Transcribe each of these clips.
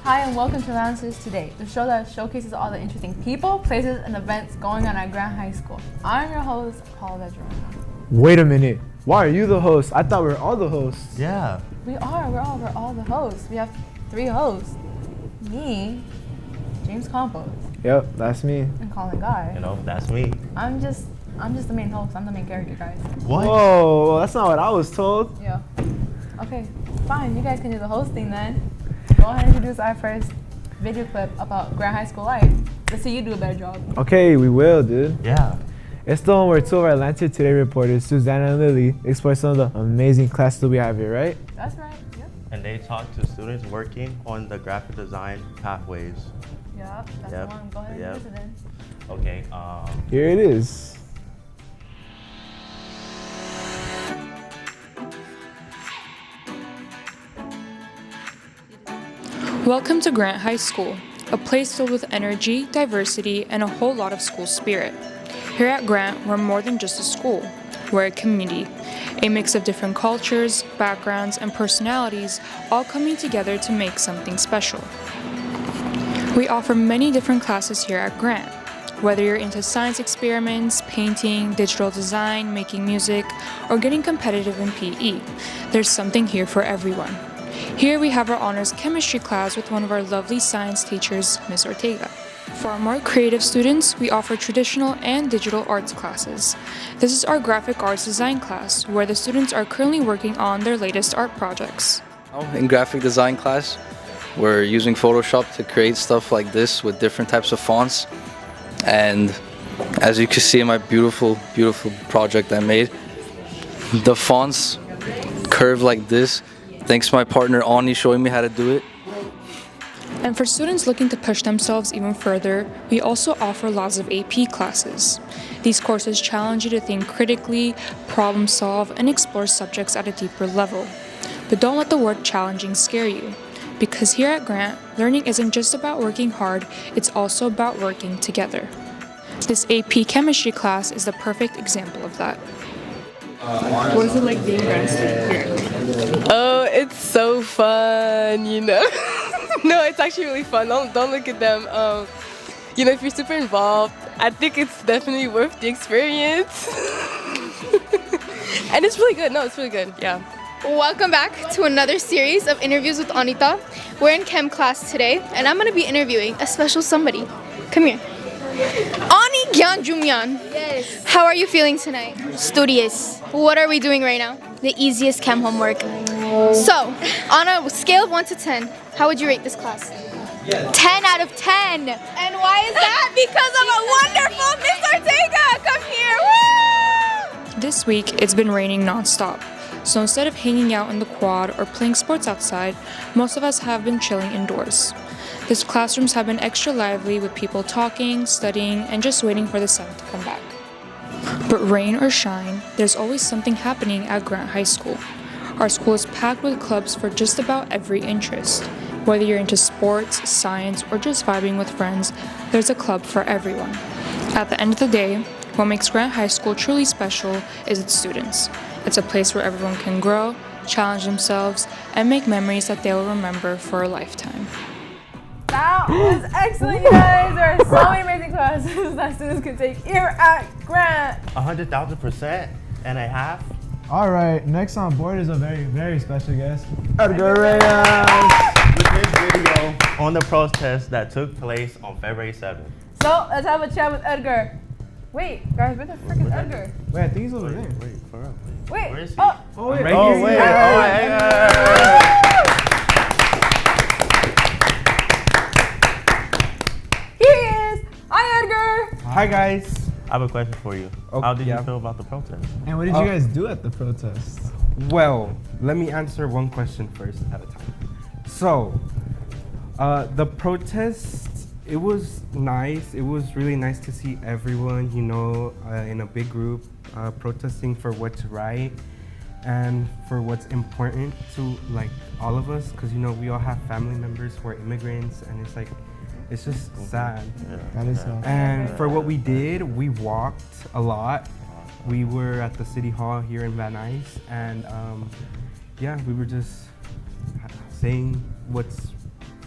Hi and welcome to Announcers Today, the show that showcases all the interesting people, places, and events going on at Grant High School. I'm your host, Paul Vedrona. Wait a minute. Why are you the host? I thought we were all the hosts. Yeah. We're all the hosts. We have 3 hosts. Me, James Campos. Yep, that's me. And Colin Guy. You know, that's me. I'm just the main host. I'm the main character, guys. What? Whoa, that's not what I was told. Yeah. Okay, fine. You guys can do the hosting then. Go ahead and introduce our first video clip about Grant High School life. Let's see you do a better job. Okay, we will, dude. Yeah. It's the one where 2 of our Atlantic Today reporters, Susanna and Lily, explore some of the amazing classes that we have here, right? That's right. Yep. And they talk to students working on the graphic design pathways. Yep. That's the one. Go ahead and introduce it then. Okay. Here it is. Welcome to Grant High School, a place filled with energy, diversity, and a whole lot of school spirit. Here at Grant, we're more than just a school. We're a community, a mix of different cultures, backgrounds, and personalities, all coming together to make something special. We offer many different classes here at Grant. Whether you're into science experiments, painting, digital design, making music, or getting competitive in PE, there's something here for everyone. Here we have our honors chemistry class with one of our lovely science teachers, Ms. Ortega. For our more creative students, we offer traditional and digital arts classes. This is our graphic arts design class, where the students are currently working on their latest art projects. In graphic design class, we're using Photoshop to create stuff like this with different types of fonts. And as you can see in my beautiful, beautiful project I made, the fonts curve like this. Thanks to my partner Ani showing me how to do it. And for students looking to push themselves even further, we also offer lots of AP classes. These courses challenge you to think critically, problem solve, and explore subjects at a deeper level. But don't let the word challenging scare you, because here at Grant, learning isn't just about working hard, it's also about working together. This AP chemistry class is the perfect example of that. What is it like being Grant student here? Oh, it's so fun, you know. No, it's actually really fun. Don't look at them. You know, if you're super involved, I think it's definitely worth the experience. And it's really good. No, it's really good. Yeah. Welcome back to another series of interviews with Anita. We're in chem class today, and I'm going to be interviewing a special somebody. Come here. Ani Gyan Jumyan. Yes. How are you feeling tonight? Studious. What are we doing right now? The easiest chem homework. So, on a scale of 1 to 10, how would you rate this class? 10 out of 10. And why is that? Because of a wonderful Miss Ortega! Come here! Woo! This week, it's been raining nonstop. So instead of hanging out in the quad or playing sports outside, most of us have been chilling indoors. These classrooms have been extra lively with people talking, studying, and just waiting for the sun to come back. But rain or shine, there's always something happening at Grant High School. Our school is packed with clubs for just about every interest. Whether you're into sports, science, or just vibing with friends, there's a club for everyone. At the end of the day, what makes Grant High School truly special is its students. It's a place where everyone can grow, challenge themselves, and make memories that they will remember for a lifetime. That was excellent, you guys. There are so many amazing classes that students can take here at Grant. 100,000% and a half. All right, next on board is a very, very special guest, Edgar Reyes. With this video on the protest that took place on February 7th. So, let's have a chat with Edgar. Wait, guys, where the frick is Edgar? Wait, I think he's over there. Wait, for real. Wait. Where is he? Oh, wait. Right here. Wait. Here he is. Hi, Edgar. Hi, guys. I have a question for you. Oh, How did yeah. you feel about the protest? And what did you guys do at the protest? Well, let me answer one question first at a time. So, the protest, it was nice. It was really nice to see everyone, you know, in a big group protesting for what's right and for what's important to like all of us, because you know we all have family members who are immigrants, and it's just sad. That is so. And for what we did, we walked a lot. We were at the city hall here in Van Nuys, and yeah, we were just saying what's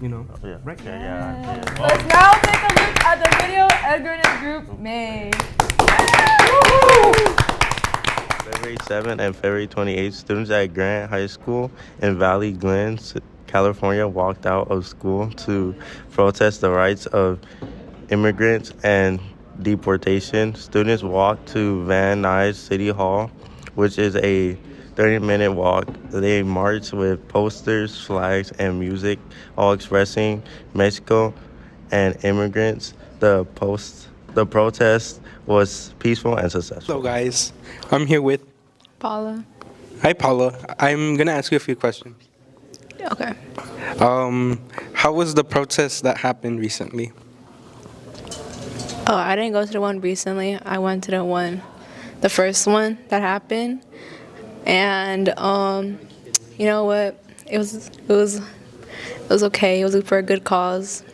you know, Yeah. right? Yeah. Let's now take a look at the video Edgar and his group made. February 7th and February 28th, students at Grant High School in Valley Glen, California walked out of school to protest the rights of immigrants and deportation. Students walked to Van Nuys City Hall, which is a 30-minute walk. They marched with posters, flags, and music, all expressing Mexico and immigrants. The protest was peaceful and successful. Hello guys, I'm here with Paula. Hi Paula. I'm gonna ask you a few questions. Okay. How was the protest that happened recently? Oh, I didn't go to the one recently. I went to the first one that happened, and you know what? It was okay. It was for a good cause,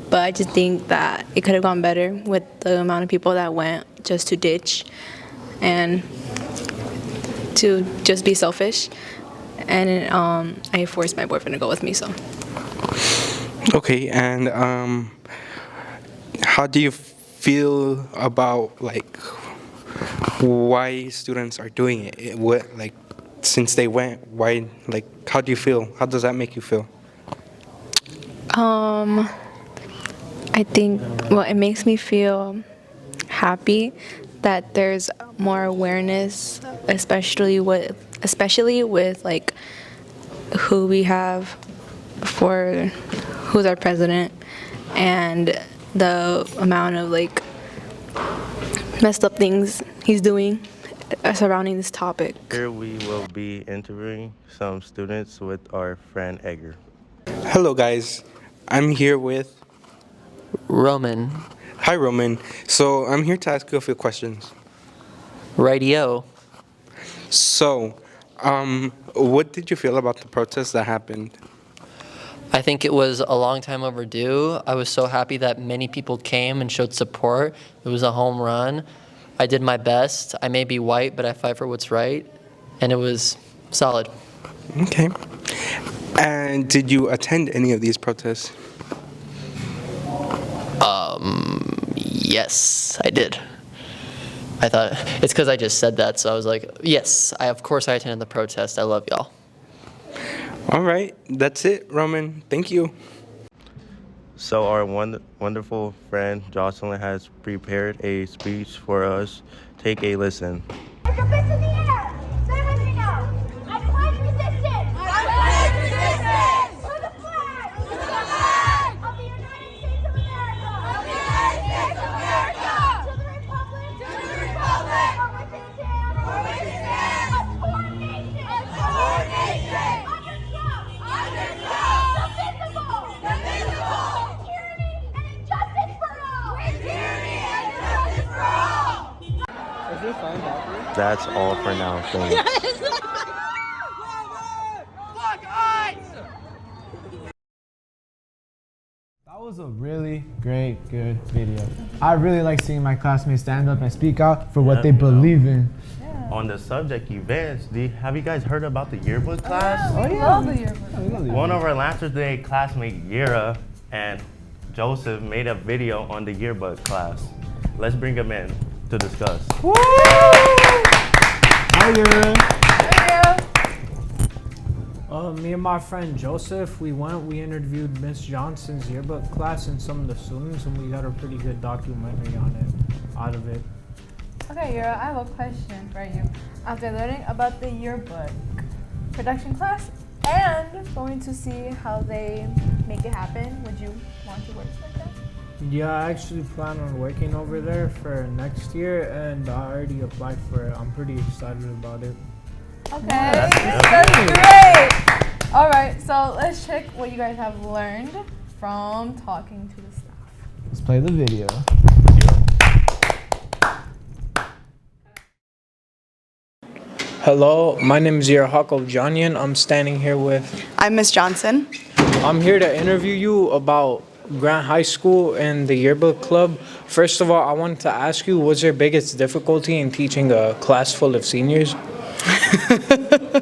but I just think that it could have gone better with the amount of people that went just to ditch and to just be selfish. And I forced my boyfriend to go with me, so. Okay, and how do you feel about like why students are doing it? What like since they went, why like how do you feel? How does that make you feel? I think, well, it makes me feel happy that there's more awareness, especially with like who we have for who's our president and the amount of like messed up things he's doing surrounding this topic. Here we will be interviewing some students with our friend Edgar. Hello guys, I'm here with Roman. Hi Roman. So I'm here to ask you a few questions. Radio. So, what did you feel about the protest that happened? I think it was a long time overdue. I was so happy that many people came and showed support. It was a home run. I did my best. I may be white, but I fight for what's right. And it was solid. Okay. And did you attend any of these protests? Yes, I did. I thought, it's because I just said that, so I was like, yes, of course I attended the protest. I love y'all. All right, that's it, Roman. Thank you. So our wonderful friend Jocelyn has prepared a speech for us. Take a listen. Put your fists in the air. Say with me now. I pledge resistance. I pledge resistance. To the flag. To the flag. Of the United States of America. Of the United States of America. To the republic. To the republic. For which it stands. For which it stands. A torn nation. A torn nation. Under Trump. Under Trump. Divisible. Divisible. With tyranny and injustice for all. With tyranny and injustice for all. That's all for now. Thanks. That was a really great, good video. I really like seeing my classmates stand up and speak out for what they believe in. On the subject events, have you guys heard about the yearbook class? Oh, yeah. Love the yearbook. One of our Lancers Day classmates, Yera and Joseph, made a video on the yearbook class. Let's bring them in to discuss. Woo! Hi, Yera. Me and my friend Joseph, we interviewed Miss Johnson's yearbook class and some of the students, and we got a pretty good documentary out of it. Okay, Yura, I have a question for you. After learning about the yearbook production class and going to see how they make it happen, would you want to work like that? Yeah, I actually plan on working over there for next year, and I already applied for it. I'm pretty excited about it. Okay, that's great. All right, so let's check what you guys have learned from talking to the staff. Let's play the video. Hello, my name is Yearbook Staff. I'm standing here with... I'm Miss Johnson. I'm here to interview you about Grant High School and the Yearbook Club. First of all, I wanted to ask you, what's your biggest difficulty in teaching a class full of seniors?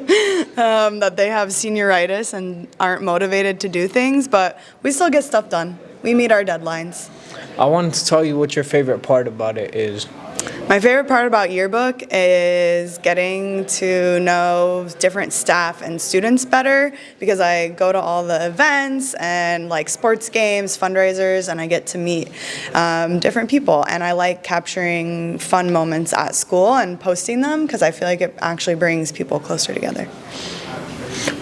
that they have senioritis and aren't motivated to do things, but we still get stuff done. We meet our deadlines. I wanted to tell you what your favorite part about it is. My favorite part about Yearbook is getting to know different staff and students better, because I go to all the events and like sports games, fundraisers, and I get to meet different people. And I like capturing fun moments at school and posting them, because I feel like it actually brings people closer together.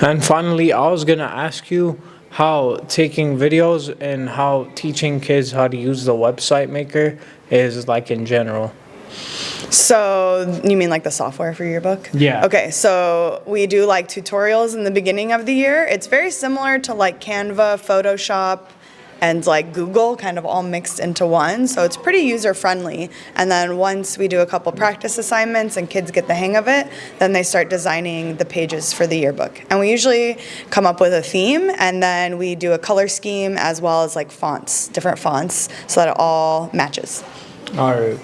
And finally, I was going to ask you how taking videos and how teaching kids how to use the website maker is like in general. So you mean like the software for Yearbook? Yeah. Okay, so we do like tutorials in the beginning of the year. It's very similar to like Canva, Photoshop, and like Google, kind of all mixed into one. So it's pretty user friendly. And then once we do a couple practice assignments and kids get the hang of it, then they start designing the pages for the yearbook. And we usually come up with a theme, and then we do a color scheme as well as like fonts, different fonts, so that it all matches. All right.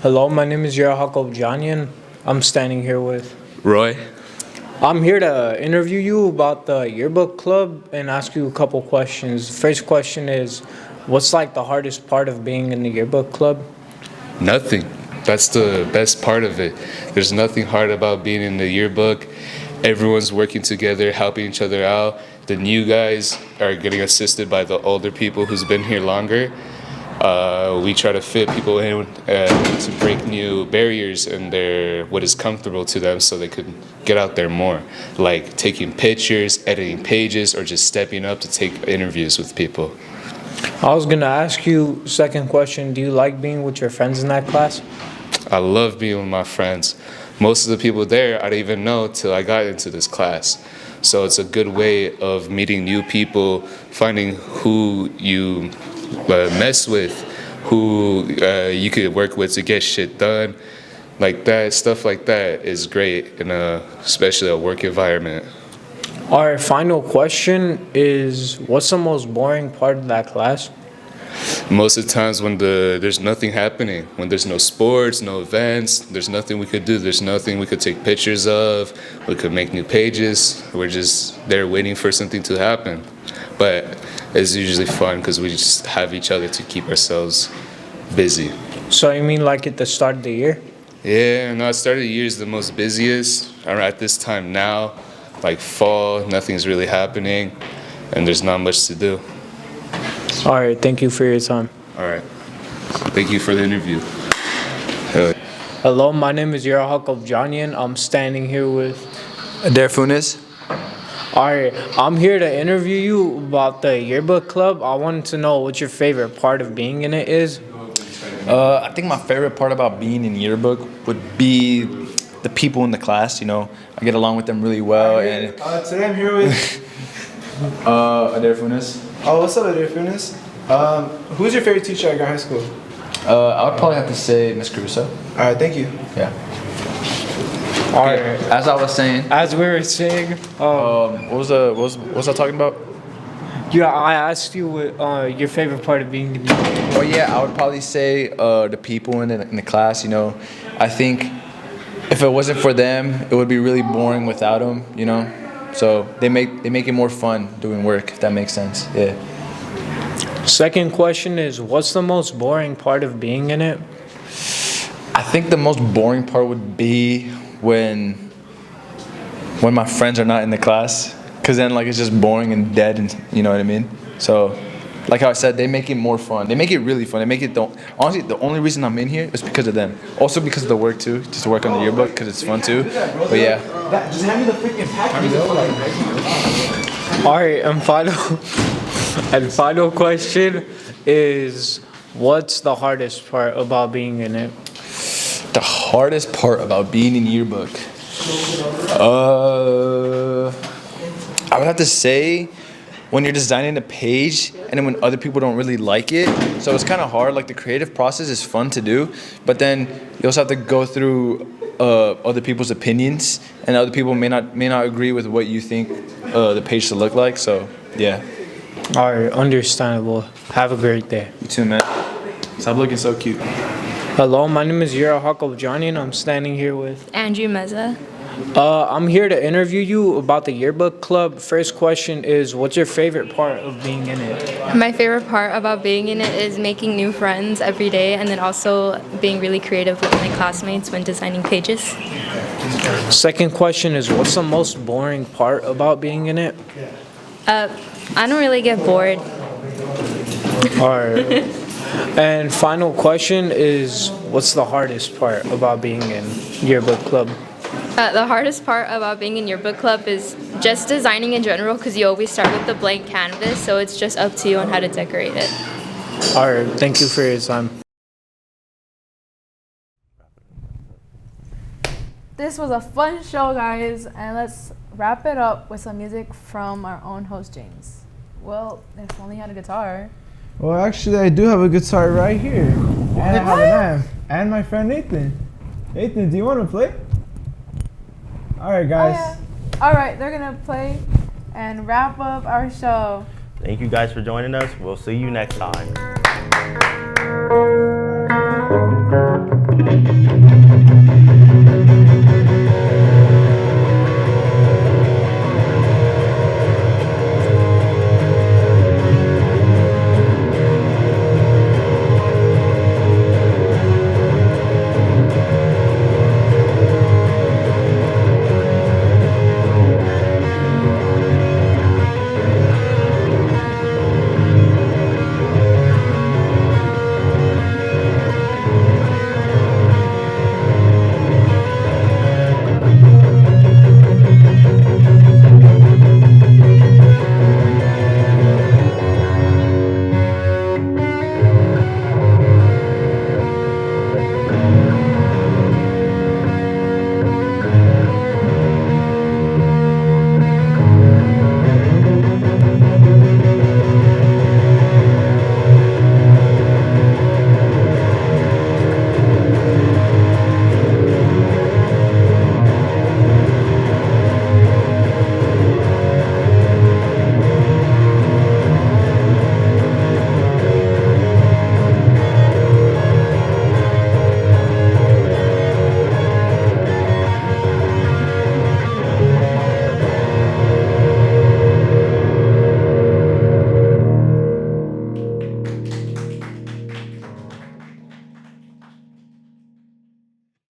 Hello, my name is Yearbook Staff. I'm standing here with Roy. I'm here to interview you about the yearbook club and ask you a couple questions. First question is, what's like the hardest part of being in the yearbook club? Nothing. That's the best part of it. There's nothing hard about being in the yearbook. Everyone's working together, helping each other out. The new guys are getting assisted by the older people who's been here longer. We try to fit people in to break new barriers in what is comfortable to them, so they could get out there more, like taking pictures, editing pages, or just stepping up to take interviews with people. I was gonna ask you, second question, do you like being with your friends in that class? I love being with my friends. Most of the people there I didn't even know till I got into this class. So it's a good way of meeting new people, finding who you mess with, who you could work with to get shit done. Like that, stuff like that is great in especially a work environment. Our final question is, what's the most boring part of that class? Most of the times when there's nothing happening, when there's no sports, no events, there's nothing we could do, there's nothing we could take pictures of, we could make new pages, we're just there waiting for something to happen. But it's usually fun because we just have each other to keep ourselves busy. So you mean like at the start of the year? Yeah, no, start of the year is the most busiest. At this time now, like fall, nothing's really happening, and there's not much to do. All right, thank you for your time. All right, thank you for the interview. Hello, my name is Yearbook Staff. I'm standing here with Adair Funes. All right, I'm here to interview you about the yearbook club. I wanted to know what your favorite part of being in it is. I think my favorite part about being in yearbook would be the people in the class. You know, I get along with them really well. And today I'm here with Adair Funes. Oh, what's up, Adair Funes? Who's your favorite teacher at Grand High School? I would probably have to say Miss Caruso. All right, thank you. Yeah. All right. As I was saying. As we were saying. What was I talking about? Yeah, I asked you what your favorite part of being in the Oh yeah, I would probably say the people in the class. You know, I think if it wasn't for them, it would be really boring without them. You know, so they make it more fun doing work. If that makes sense. Yeah. Second question is, what's the most boring part of being in it? I think the most boring part would be when my friends are not in the class, because then like it's just boring and dead, and you know what I mean. So like how I said, they make it more fun. They make it really fun. They make it honestly, the only reason I'm in here is because of them. Also because of the work too, just to work on the yearbook because it's fun too. But yeah. Just hand me the freaking package. All right, and final question is, what's the hardest part about being in it? The hardest part about being in yearbook, I would have to say when you're designing a page and then when other people don't really like it. So it's kind of hard. Like the creative process is fun to do, but then you also have to go through other people's opinions, and other people may not agree with what you think the page should look like. So yeah. All right, understandable. Have a great day. You too, man. Stop looking so cute. Hello, my name is Yearbook Staff, and I'm standing here with Andrew Meza. I'm here to interview you about the Yearbook Club. First question is, what's your favorite part of being in it? My favorite part about being in it is making new friends every day and then also being really creative with my classmates when designing pages. Second question is, what's the most boring part about being in it? I don't really get bored. All right. And final question is, what's the hardest part about being in Yearbook Club? The hardest part about being in your book club is just designing in general because you always start with the blank canvas, so it's just up to you on how to decorate it. All right, thank you for your time. This was a fun show, guys, and let's wrap it up with some music from our own host, James. Well, if only he had a guitar. Well, actually, I do have a guitar right here. And I have an amp. And my friend Nathan. Nathan, do you want to play? All right, guys. Oh, yeah. All right, they're going to play and wrap up our show. Thank you guys for joining us. We'll see you next time.